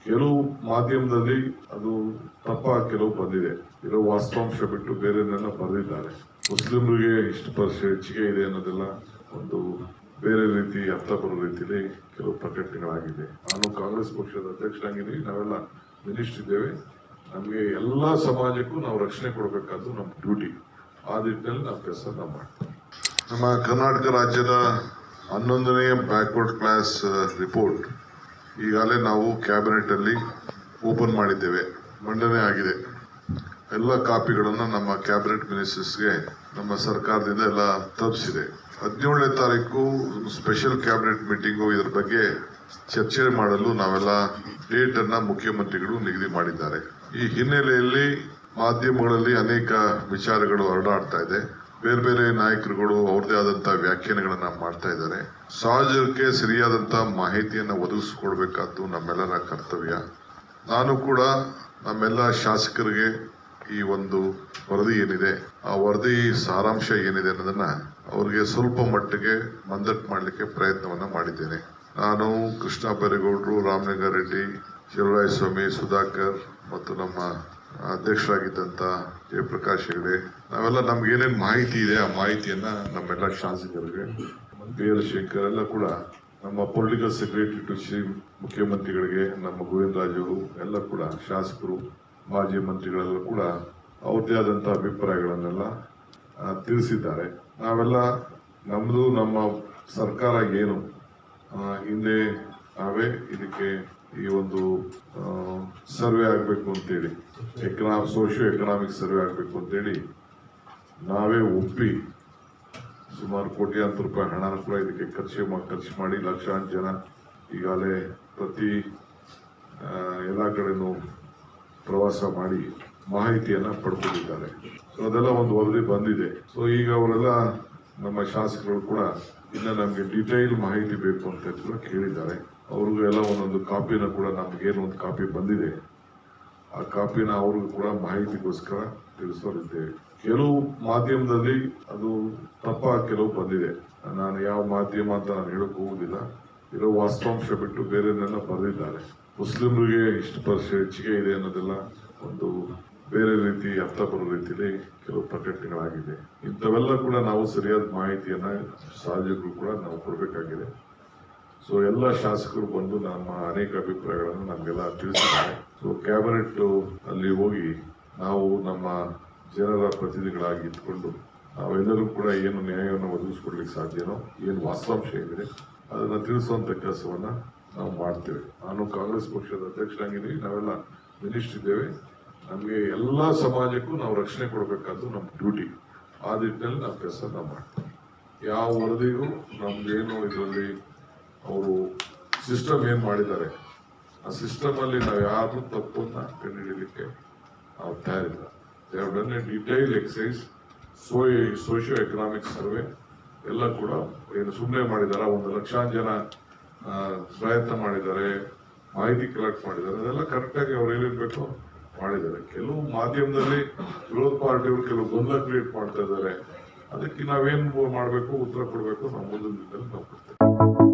ಕೆಲವು ಮಾಧ್ಯಮದಲ್ಲಿ ಅದು ತಪ್ಪಾಗಿ ಕೆಲವು ಬಂದಿದೆ. ಇರೋ ವಾಸ್ತವಾಂಶ ಬಿಟ್ಟು ಬೇರೆನೆಲ್ಲ ಬರೆದಿದ್ದಾರೆ. ಮುಸ್ಲಿಮರಿಗೆ ಇಷ್ಟು % ಹೆಚ್ಚಿಗೆ ಇದೆ ಅನ್ನೋದೆಲ್ಲ ಒಂದು ಬೇರೆ ರೀತಿ ಅರ್ಥ ಬರೋ ರೀತಿಯಲ್ಲಿ ಕೆಲವು ಪ್ರಕಟಣೆಗಳಾಗಿದೆ. ನಾನು ಕಾಂಗ್ರೆಸ್ ಪಕ್ಷದ ಅಧ್ಯಕ್ಷರಾಗಿದ್ದೀವಿ, ನಾವೆಲ್ಲ ಮಿನಿಸ್ಟರ್ ಇದ್ದೇವೆ. ನಮಗೆ ಎಲ್ಲಾ ಸಮಾಜಕ್ಕೂ ನಾವು ರಕ್ಷಣೆ ಕೊಡಬೇಕಾದ್ದು ನಮ್ಮ ಡ್ಯೂಟಿ. ಆ ನಿಟ್ಟಿನಲ್ಲಿ ನಾವು ಕೆಲಸ ಮಾಡ್ತೀವಿ. ನಮ್ಮ ಕರ್ನಾಟಕ ರಾಜ್ಯದ 11ನೇ ಬ್ಯಾಕ್ವರ್ಡ್ ಕ್ಲಾಸ್ ರಿಪೋರ್ಟ್ ಈಗಾಗಲೇ ನಾವು ಕ್ಯಾಬಿನೆಟ್ ಅಲ್ಲಿ ಓಪನ್ ಮಾಡಿದ್ದೇವೆ, ಮಂಡನೆ ಆಗಿದೆ. ಎಲ್ಲ ಕಾಪಿಗಳನ್ನು ನಮ್ಮ ಕ್ಯಾಬಿನೆಟ್ ಮಿನಿಸ್ಟರ್ಸ್ಗೆ ನಮ್ಮ ಸರ್ಕಾರದಿಂದ ಎಲ್ಲ ತಲುಪಿಸಿದೆ. 17ನೇ ತಾರೀಕು ಸ್ಪೆಷಲ್ ಕ್ಯಾಬಿನೆಟ್ ಮೀಟಿಂಗು ಇದರ ಬಗ್ಗೆ ಚರ್ಚೆ ಮಾಡಲು ನಾವೆಲ್ಲ ಡೇಟ್ ಅನ್ನ ಮುಖ್ಯಮಂತ್ರಿಗಳು ನಿಗದಿ ಮಾಡಿದ್ದಾರೆ. ಈ ಹಿನ್ನೆಲೆಯಲ್ಲಿ ಮಾಧ್ಯಮಗಳಲ್ಲಿ ಅನೇಕ ವಿಚಾರಗಳು ಹರಡಾಡ್ತಾ ಇದೆ. ಬೇರೆ ಬೇರೆ ನಾಯಕರುಗಳು ಅವ್ರದೇ ಆದಂತಹ ವ್ಯಾಖ್ಯಾನಗಳನ್ನ ಮಾಡ್ತಾ ಇದ್ದಾರೆ. ಸಮಾಜಕ್ಕೆ ಸರಿಯಾದಂತ ಮಾಹಿತಿಯನ್ನ ಒದಗಿಸಿಕೊಡ್ಬೇಕಾದ್ದು ನಮ್ಮೆಲ್ಲರ ಕರ್ತವ್ಯ. ನಾನು ಕೂಡ ನಮ್ಮೆಲ್ಲ ಶಾಸಕರಿಗೆ ಈ ಒಂದು ವರದಿ ಏನಿದೆ, ಆ ವರದಿ ಸಾರಾಂಶ ಏನಿದೆ ಅನ್ನೋದನ್ನ ಅವರಿಗೆ ಸ್ವಲ್ಪ ಮಟ್ಟಿಗೆ ಮಂದಟ್ಟು ಮಾಡಲಿಕ್ಕೆ ಪ್ರಯತ್ನವನ್ನ ಮಾಡಿದ್ದೇನೆ. ನಾನು ಕೃಷ್ಣ ಬೈರೇಗೌಡರು, ರಾಮಲಿಂಗಾರೆಡ್ಡಿ, ಶಿವರಾಯಸ್ವಾಮಿ, ಸುಧಾಕರ್ ಮತ್ತು ನಮ್ಮ ಅಧ್ಯಕ್ಷರಾಗಿದ್ದಂತ ಜಯಪ್ರಕಾಶ್ ಹೆಗಡೆ, ನಾವೆಲ್ಲ ನಮ್ಗೆ ಏನೇನು ಮಾಹಿತಿ ಇದೆ ಆ ಮಾಹಿತಿಯನ್ನ ನಮ್ಮೆಲ್ಲ ಶಾಸಕರಿಗೆ, ಬಿ.ಎಲ್. ಶಂಕರ್ ಎಲ್ಲ ಕೂಡ ನಮ್ಮ ಪೊಲಿಟಿಕಲ್ ಸೆಕ್ರೆಟರಿ ಟು ಮುಖ್ಯಮಂತ್ರಿಗಳಿಗೆ, ನಮ್ಮ ಗೋವಿಂದರಾಜು ಎಲ್ಲ ಕೂಡ ಶಾಸಕರು, ಮಾಜಿ ಮಂತ್ರಿಗಳೆಲ್ಲ ಕೂಡ ಅವ್ರದ್ದೇ ಆದಂತಹ ಅಭಿಪ್ರಾಯಗಳನ್ನೆಲ್ಲ ತಿಳಿಸಿದ್ದಾರೆ. ನಾವೆಲ್ಲ ನಮ್ದು ನಮ್ಮ ಸರ್ಕಾರ ಏನು ಹಿಂದೆ ನಾವೇ ಇದಕ್ಕೆ ಈ ಒಂದು ಸರ್ವೆ ಆಗಬೇಕು ಅಂತೇಳಿ, ಸೋಶಿಯೋ ಎಕನಾಮಿಕ್ ಸರ್ವೆ ಆಗಬೇಕು ಅಂತೇಳಿ ನಾವೇ ಒಪ್ಪಿ ಸುಮಾರು ಕೋಟ್ಯಾಂತರ ರೂಪಾಯಿ ಹಣ ಕೂಡ ಇದಕ್ಕೆ ಖರ್ಚು ಮಾಡಿ ಲಕ್ಷಾಂತರ ಜನ ಈಗಾಗಲೇ ಪ್ರತಿ ಎಲ್ಲ ಕಡೆನೂ ಪ್ರವಾಸ ಮಾಡಿ ಮಾಹಿತಿಯನ್ನ ಪಡ್ಕೊಂಡಿದ್ದಾರೆ. ಸೊ ಅದೆಲ್ಲ ಒಂದು ವರದಿ ಬಂದಿದೆ. ಸೊ ಈಗ ಅವರೆಲ್ಲ ನಮ್ಮ ಶಾಸಕರು ಕೂಡ ಇನ್ನ ನಮ್ಗೆ ಡೀಟೈಲ್ ಮಾಹಿತಿ ಬೇಕು ಅಂತ ಕೂಡ ಕೇಳಿದ್ದಾರೆ. ಅವ್ರಿಗೂ ಎಲ್ಲ ಒಂದೊಂದು ಕಾಪಿನ ಕೂಡ ನಮ್ಗೇನು ಒಂದು ಕಾಪಿ ಬಂದಿದೆ, ಆ ಕಾಪಿನ ಅವ್ರಿಗೂ ಕೂಡ ಮಾಹಿತಿಗೋಸ್ಕರ ತಿಳಿಸೋರಿದ್ದೇವೆ. ಕೆಲವು ಮಾಧ್ಯಮದಲ್ಲಿ ಅದು ತಪ್ಪಾಗಿ ಕೆಲವು ಬಂದಿದೆ. ನಾನು ಯಾವ ಮಾಧ್ಯಮ ಅಂತ ನಾನು ಹೇಳಕ್ ಹೋಗುದಿಲ್ಲ. ಇರೋ ವಾಸ್ತವಾಂಶ ಬಿಟ್ಟು ಬೇರೆನೆಲ್ಲ ಬರೆದಿದ್ದಾರೆ. ಮುಸ್ಲಿಮರಿಗೆ ಇಷ್ಟು % ಹೆಚ್ಚಿಗೆ ಇದೆ ಅನ್ನೋದೆಲ್ಲ ಒಂದು ಬೇರೆ ರೀತಿ ಅರ್ಥ ಬರೋ ರೀತಿಯಲ್ಲಿ ಕೆಲವು ಪ್ರಕಟಣೆಗಳಾಗಿದೆ. ಇಂಥವೆಲ್ಲ ಕೂಡ ನಾವು ಸರಿಯಾದ ಮಾಹಿತಿಯನ್ನ ಸಾರ್ವಜನಿಕರು ಕೂಡ ನಾವು ಕೊಡಬೇಕಾಗಿದೆ. ಸೊ ಎಲ್ಲ ಶಾಸಕರು ಬಂದು ನಮ್ಮ ಅನೇಕ ಅಭಿಪ್ರಾಯಗಳನ್ನು ನಮಗೆಲ್ಲ ತಿಳಿಸಿದ್ದಾರೆ. ಸೊ ಕ್ಯಾಬಿನೆಟ್ ಅಲ್ಲಿ ಹೋಗಿ ನಾವು ನಮ್ಮ ಜನರ ಪ್ರತಿನಿಧಿಗಳಾಗಿ ಇಟ್ಕೊಂಡು ನಾವೆಲ್ಲರೂ ಕೂಡ ಏನು ನ್ಯಾಯವನ್ನು ಒದಗಿಸ್ಕೊಡ್ಲಿಕ್ಕೆ ಸಾಧ್ಯನೋ, ಏನು ವಾಸ್ತವಾಂಶ ಏನಿದೆ ಅದನ್ನ ತಿಳಿಸುವಂತ ಕೆಲಸವನ್ನ ನಾವು ಮಾಡ್ತೇವೆ. ನಾನು ಕಾಂಗ್ರೆಸ್ ಪಕ್ಷದ ಅಧ್ಯಕ್ಷರಾಗಿದ್ದೀವಿ, ನಾವೆಲ್ಲ ಮಿನಿಸ್ಟರ್ ಇದ್ದೇವೆ. ನಮಗೆ ಎಲ್ಲಾ ಸಮಾಜಕ್ಕೂ ನಾವು ರಕ್ಷಣೆ ಕೊಡಬೇಕಾದ್ದು ನಮ್ಮ ಡ್ಯೂಟಿ. ಆ ನಿಟ್ಟಿನಲ್ಲಿ ನಾವು ಕೆಲಸ ಮಾಡ್ತೇವೆ. ಯಾವ ವರದಿಗೂ ನಮ್ಗೇನು ಇದರಲ್ಲಿ ಅವರು ಸಿಸ್ಟಮ್ ಏನ್ ಮಾಡಿದ್ದಾರೆ, ಆ ಸಿಸ್ಟಮ್ ಅಲ್ಲಿ ನಾವು ಯಾರು ತಪ್ಪನ್ನ ಕಂಡುಹಿಡಿಯಲಿಕ್ಕೆ ನಾವು ತಯಾರಿಲ್ಲ. They have done a detail exercise, socio economic survey ಎಲ್ಲ ಕೂಡ ಏನು ಸುಮ್ಮನೆ ಮಾಡಿದಾರ, 1 ಲಕ್ಷಾಂತರ ಜನ ಪ್ರಯತ್ನ ಮಾಡಿದ್ದಾರೆ, ಮಾಹಿತಿ ಕಲೆಕ್ಟ್ ಮಾಡಿದ್ದಾರೆ, ಅದೆಲ್ಲ ಕರೆಕ್ಟ್ ಆಗಿ ಅವ್ರು ಏನಿರ್ಬೇಕು ಮಾಡಿದ್ದಾರೆ. ಕೆಲವು ಮಾಧ್ಯಮದಲ್ಲಿ ವಿರೋಧ ಪಾರ್ಟಿಯವರು ಕೆಲವು ಗೊಂದಲ ಕ್ರಿಯೇಟ್ ಮಾಡ್ತಾ ಇದ್ದಾರೆ. ಅದಕ್ಕೆ ನಾವೇನ್ ಮಾಡಬೇಕು, ಉತ್ತರ ಕೊಡಬೇಕು, ನಾವು ಮುಂದಿನ ದಿನದಲ್ಲಿ ನಾವು ಕೊಡ್ತೇವೆ.